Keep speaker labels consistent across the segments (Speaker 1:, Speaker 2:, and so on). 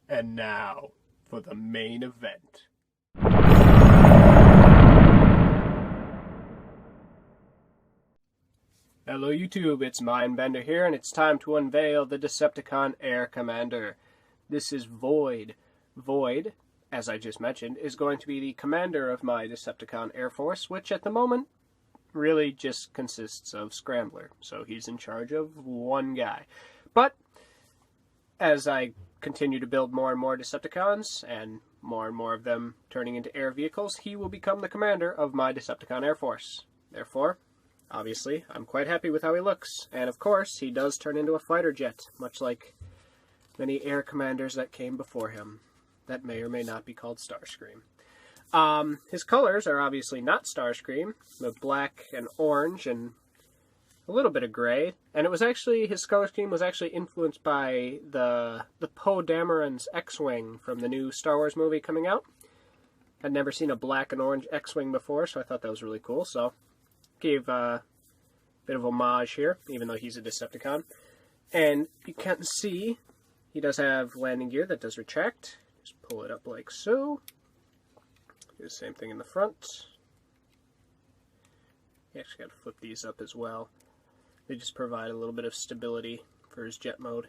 Speaker 1: And now, for the main event. Hello YouTube, it's M1NDxBEND3R here, and it's time to unveil the Decepticon Air Commander. This is Void. Void, as I just mentioned, is going to be the commander of my Decepticon Air Force, which at the moment really just consists of Scrambler. So he's in charge of one guy. But as I continue to build more and more Decepticons, and more of them turning into air vehicles, he will become the commander of my Decepticon Air Force. Therefore, obviously, I'm quite happy with how he looks. And of course, he does turn into a fighter jet, much like many air commanders that came before him, that may or may not be called Starscream. His colors are obviously not Starscream, with black and orange and a little bit of gray. And it was actually, his color scheme was actually influenced by the Poe Dameron's X-Wing from the new Star Wars movie coming out. I'd never seen a black and orange X-Wing before, so I thought that was really cool. So, gave a bit of homage here, even though he's a Decepticon. And you can see, he does have landing gear that does retract. Just pull it up like so. Do the same thing in the front. You actually got to flip these up as well. They just provide a little bit of stability for his jet mode.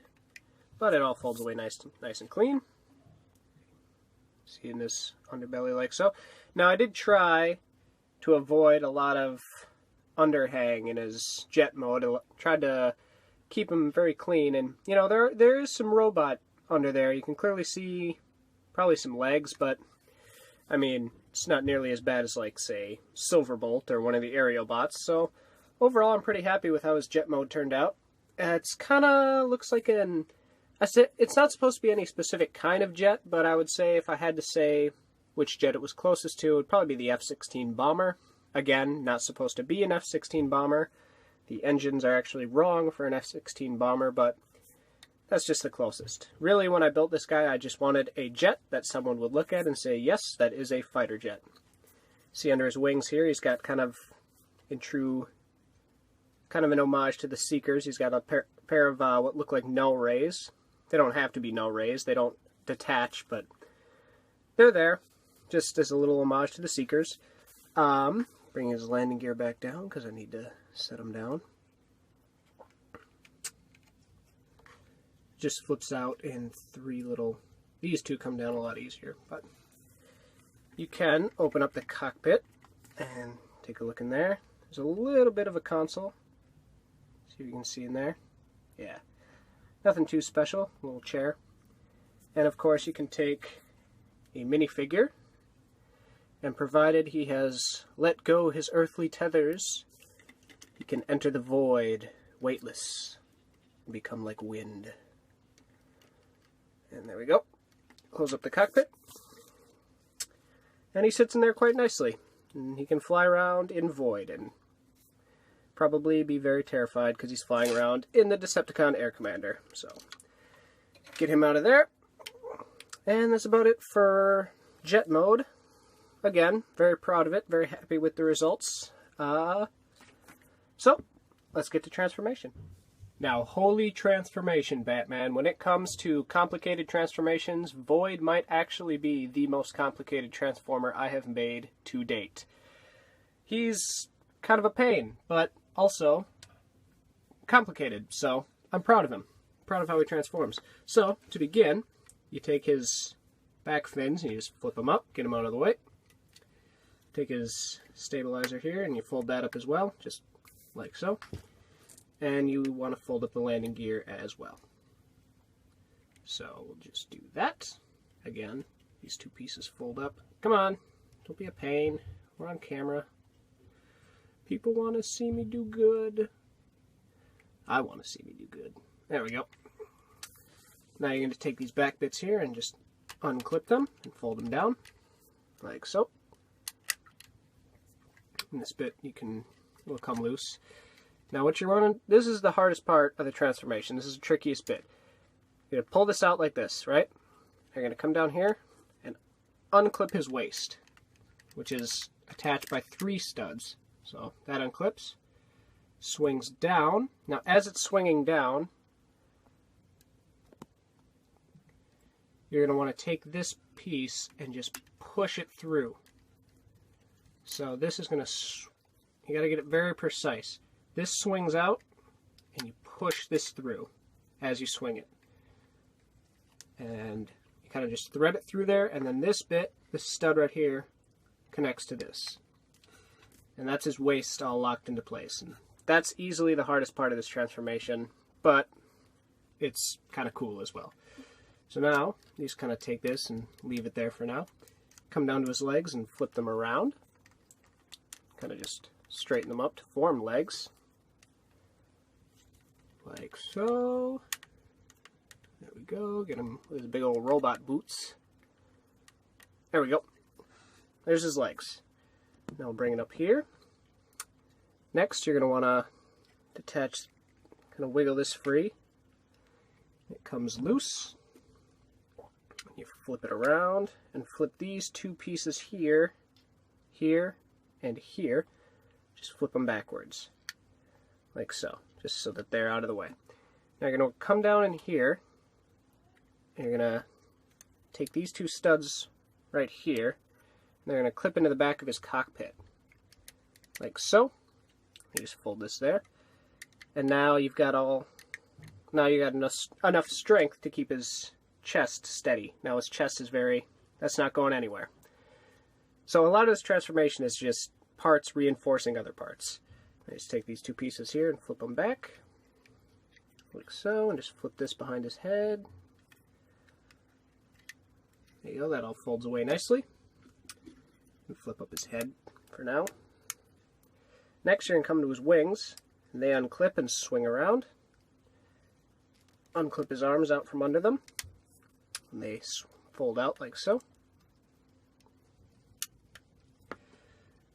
Speaker 1: But it all folds away nice and clean. See in this underbelly like so. Now I did try to avoid a lot of underhang in his jet mode. I tried to keep him very clean, and you know, there is some robot under there. You can clearly see probably some legs, but I mean, it's not nearly as bad as, like, say, Silverbolt or one of the aerial bots. So overall, I'm pretty happy with how his jet mode turned out. It's kind of looks like it's not supposed to be any specific kind of jet, but I would say if I had to say which jet it was closest to, it would probably be the F-16 bomber. Again, not supposed to be an F-16 bomber. The engines are actually wrong for an F-16 bomber, but that's just the closest. Really, when I built this guy, I just wanted a jet that someone would look at and say, yes, that is a fighter jet. See under his wings here, he's got kind of an homage to the Seekers. He's got a pair of what look like null rays. They don't have to be null rays. They don't detach, but they're there, just as a little homage to the Seekers. Bring his landing gear back down, because I need to set him down. Just flips out in three little... These two come down a lot easier, but you can open up the cockpit and take a look in there. There's a little bit of a console. See if you can see in there. Yeah. Nothing too special. A little chair. And of course you can take a minifigure, and provided he has let go his earthly tethers, he can enter the void weightless and become like wind. And there we go. Close up the cockpit. And he sits in there quite nicely. And he can fly around in void and probably be very terrified because he's flying around in the Decepticon Air Commander. So, get him out of there. And that's about it for jet mode. Again, very proud of it. Very happy with the results. So, let's get to transformation. Now, holy transformation, Batman. When it comes to complicated transformations, Void might actually be the most complicated transformer I have made to date. He's kind of a pain, but also complicated, so I'm proud of him. Proud of how he transforms. So, to begin, you take his back fins and you just flip them up, get him out of the way. Take his stabilizer here and you fold that up as well, just like so. And you want to fold up the landing gear as well. So we'll just do that. Again, these two pieces fold up. Come on, don't be a pain. We're on camera. People want to see me do good. I want to see me do good. There we go. Now you're going to take these back bits here and just unclip them and fold them down, like so. And this bit will come loose. Now what you're running, this is the hardest part of the transformation. This is the trickiest bit. You're going to pull this out like this, right? You're going to come down here and unclip his waist, which is attached by 3 studs. So that unclips, swings down. Now as it's swinging down, you're going to want to take this piece and just push it through. So this is going to, you got to get it very precise. This swings out and you push this through as you swing it. And you kind of just thread it through there, and then this bit, this stud right here, connects to this. And that's his waist all locked into place. And that's easily the hardest part of this transformation, but it's kind of cool as well. So now, you just kind of take this and leave it there for now. Come down to his legs and flip them around. Kind of just straighten them up to form legs. Like so. There we go. Get him with his big old robot boots. There we go. There's his legs. Now we'll bring it up here. Next, you're going to want to detach, kind of wiggle this free. It comes loose. You flip it around and flip these two pieces here, here, and here. Just flip them backwards, like so, just so that they're out of the way. Now you're going to come down in here, and you're going to take these two studs right here, and they're going to clip into the back of his cockpit, like so. You just fold this there, and now you've got enough strength to keep his chest steady. Now his chest is that's not going anywhere. So a lot of this transformation is just parts reinforcing other parts. I just take these two pieces here and flip them back, like so, and just flip this behind his head. There you go, that all folds away nicely. And flip up his head for now. Next, you're going to come to his wings, and they unclip and swing around. Unclip his arms out from under them, and they fold out like so.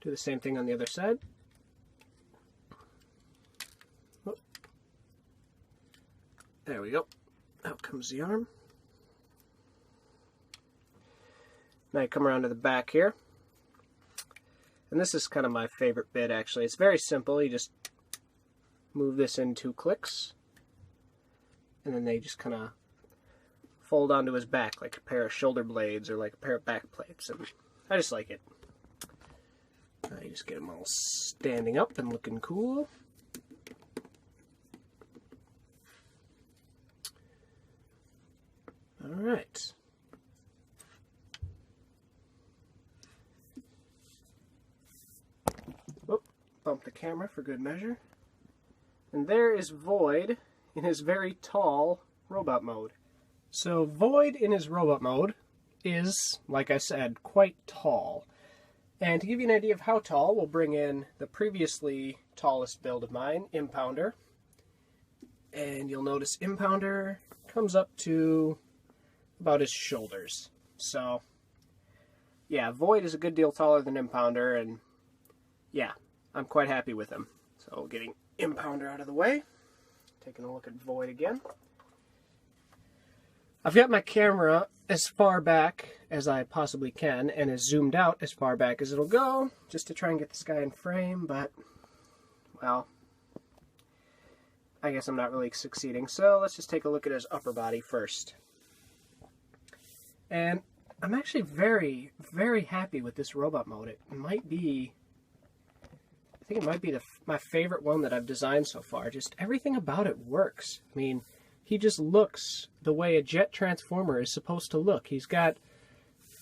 Speaker 1: Do the same thing on the other side. Oh. There we go. Out comes the arm. Now you come around to the back here. And this is kind of my favorite bit, actually. It's very simple. You just move this in 2 clicks. And then they just kind of fold onto his back like a pair of shoulder blades or like a pair of back plates. And I just like it. You just get them all standing up and looking cool. Alright. Bump the camera for good measure. And there is Void in his very tall robot mode. So Void in his robot mode is, like I said, quite tall. And to give you an idea of how tall, we'll bring in the previously tallest build of mine, M1NDxBEND3R. And you'll notice M1NDxBEND3R comes up to about his shoulders. So, yeah, Void is a good deal taller than M1NDxBEND3R, and yeah, I'm quite happy with him. So, getting M1NDxBEND3R out of the way, taking a look at Void again. I've got my camera as far back as I possibly can, and as zoomed out as far back as it'll go, just to try and get this guy in frame, but, well, I guess I'm not really succeeding. So let's just take a look at his upper body first. And I'm actually very, very happy with this robot mode. It might be, I think it might be my favorite one that I've designed so far. Just everything about it works. I mean, he just looks the way a jet transformer is supposed to look. He's got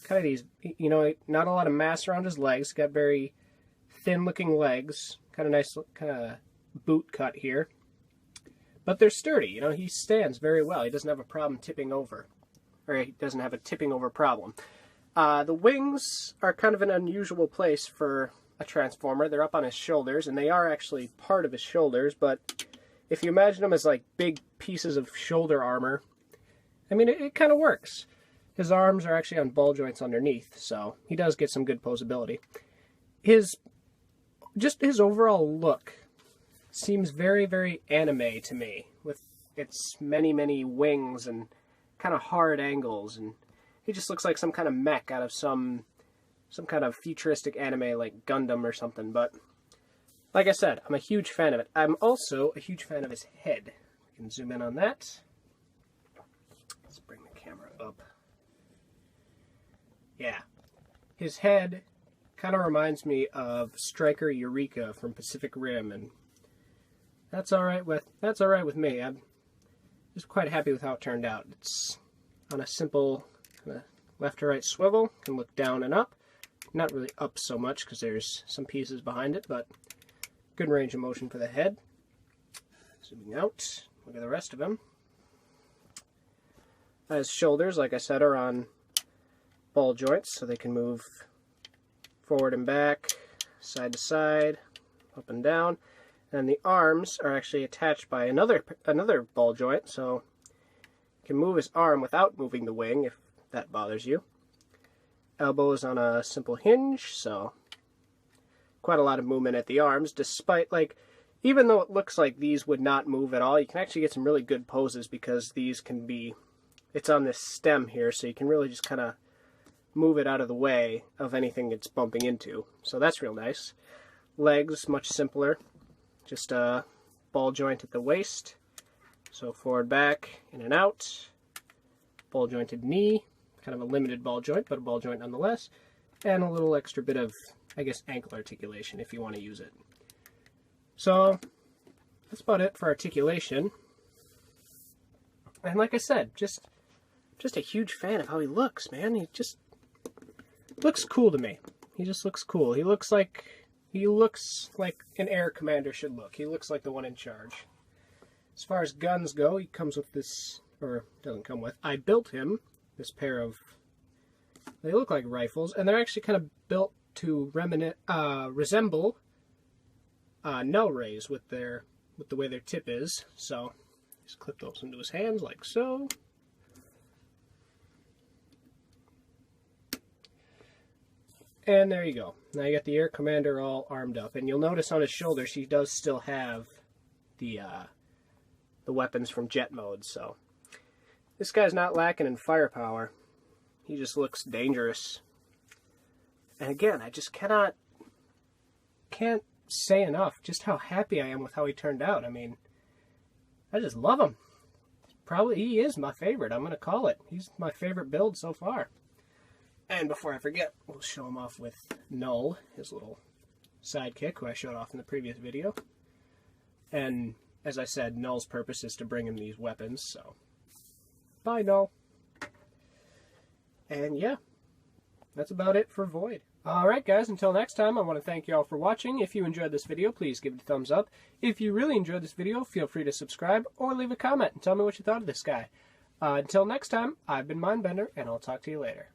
Speaker 1: kind of these, you know, not a lot of mass around his legs. He's got very thin-looking legs. Kind of nice, kind of boot cut here. But they're sturdy. You know, he stands very well. He doesn't have a problem tipping over. Or he doesn't have a tipping over problem. The wings are kind of an unusual place for a transformer. They're up on his shoulders, and they are actually part of his shoulders, but if you imagine them as like big pieces of shoulder armor, I mean, it kind of works. His arms are actually on ball joints underneath, so he does get some good posability. Just his overall look seems very, very anime to me, with its many, many wings and kind of hard angles, and he just looks like some kind of mech out of some kind of futuristic anime like Gundam or something, but like I said, I'm a huge fan of it. I'm also a huge fan of his head. We can zoom in on that. Let's bring the camera up his head kind of reminds me of Striker Eureka from Pacific Rim, and that's all right with me. I'm just quite happy with how it turned out. It's on a simple left to right swivel, can look down and up. Not really up so much because there's some pieces behind it, but good range of motion for the head. Zooming out, look at the rest of him. His shoulders, like I said, are on ball joints, so they can move forward and back, side to side, up and down. And the arms are actually attached by another ball joint, so you can move his arm without moving the wing if that bothers you. Elbow is on a simple hinge, so quite a lot of movement at the arms, despite, like, even though it looks like these would not move at all, you can actually get some really good poses because these can be, it's on this stem here, so you can really just kind of move it out of the way of anything it's bumping into. So that's real nice. Legs, much simpler. Just a ball joint at the waist. So forward, back, in and out. Ball jointed knee. Kind of a limited ball joint, but a ball joint nonetheless. And a little extra bit of, I guess, ankle articulation if you want to use it. So that's about it for articulation. And like I said, just a huge fan of how he looks, man. He just looks cool to me. He just looks cool. He looks like an Air Commander should look. He looks like the one in charge. As far as guns go, he comes with this, or doesn't come with. I built him this pair of, they look like rifles, and they're actually kind of built to resemble null rays with the way their tip is. So just clip those into his hands like so. And there you go. Now you got the Air Commander all armed up, and you'll notice on his shoulders he does still have the weapons from jet mode. So this guy's not lacking in firepower. He just looks dangerous. And again, I just can't say enough just how happy I am with how he turned out. I mean, I just love him. He is my favorite. I'm going to call it. He's my favorite build so far. And before I forget, we'll show him off with Null, his little sidekick, who I showed off in the previous video. And as I said, Null's purpose is to bring him these weapons, so bye, Null. And yeah, that's about it for Void. Alright guys, until next time, I want to thank you all for watching. If you enjoyed this video, please give it a thumbs up. If you really enjoyed this video, feel free to subscribe or leave a comment and tell me what you thought of this guy. Until next time, I've been Mindbender, and I'll talk to you later.